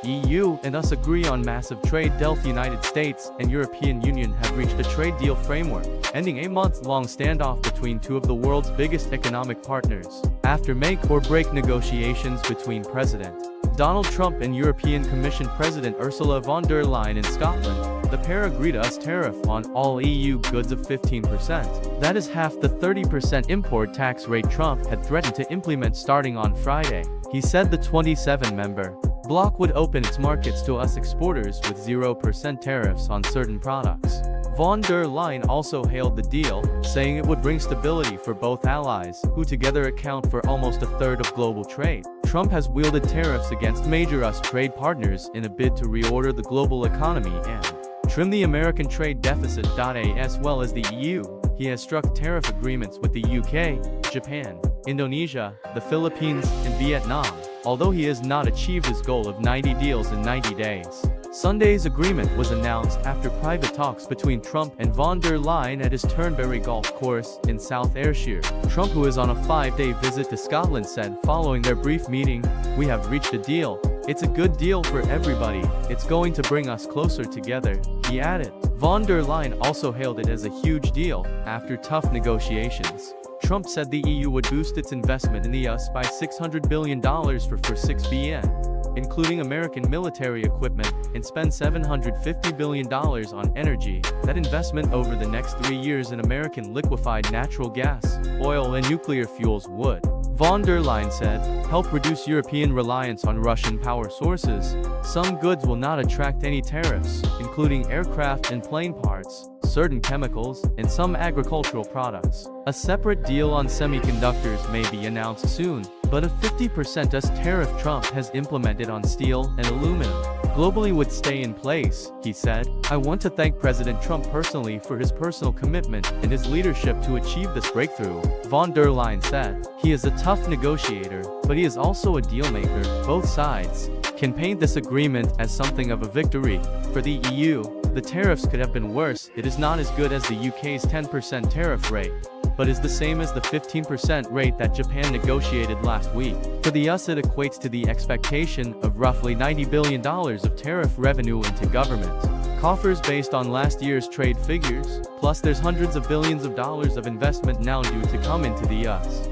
EU and US agree on massive trade deal. The United States and European Union have reached a trade deal framework, ending a month-long standoff between two of the world's biggest economic partners. After make-or-break negotiations between President Donald Trump and European Commission President Ursula von der Leyen in Scotland, the pair agreed a tariff on all EU goods of 15%. That is half the 30% import tax rate Trump had threatened to implement starting on Friday. He said the 27-member bloc would open its markets to US exporters with 0% tariffs on certain products. Von der Leyen also hailed the deal, saying it would bring stability for both allies, who together account for almost a third of global trade. Trump has wielded tariffs against major US trade partners in a bid to reorder the global economy and trim the American trade deficit. As well as the EU, he has struck tariff agreements with the UK, Japan, Indonesia, the Philippines, and Vietnam, although he has not achieved his goal of 90 deals in 90 days. Sunday's agreement was announced after private talks between Trump and von der Leyen at his Turnberry golf course in South Ayrshire. Trump, who is on a 5-day visit to Scotland, said following their brief meeting, "We have reached a deal. It's a good deal for everybody. It's going to bring us closer together," he added. Von der Leyen also hailed it as a huge deal after tough negotiations. Trump said the EU would boost its investment in the US by $600 billion for 6 billion, including American military equipment, and spend $750 billion on energy. That investment over the next 3 years in American liquefied natural gas, oil and nuclear fuels would, von der Leyen said, help reduce European reliance on Russian power sources. Some goods will not attract any tariffs, including aircraft and plane parts, certain chemicals, and some agricultural products. A separate deal on semiconductors may be announced soon, but a 50% US tariff Trump has implemented on steel and aluminum globally would stay in place, he said. "I want to thank President Trump personally for his personal commitment and his leadership to achieve this breakthrough," von der Leyen said. "He is a tough negotiator, but he is also a dealmaker. Both sides can paint this agreement as something of a victory. For the EU, the tariffs could have been worse. It is not as good as the UK's 10% tariff rate, but is the same as the 15% rate that Japan negotiated last week. For the US, it equates to the expectation of roughly $90 billion of tariff revenue into government coffers based on last year's trade figures. Plus there's hundreds of billions of dollars of investment now due to come into the US.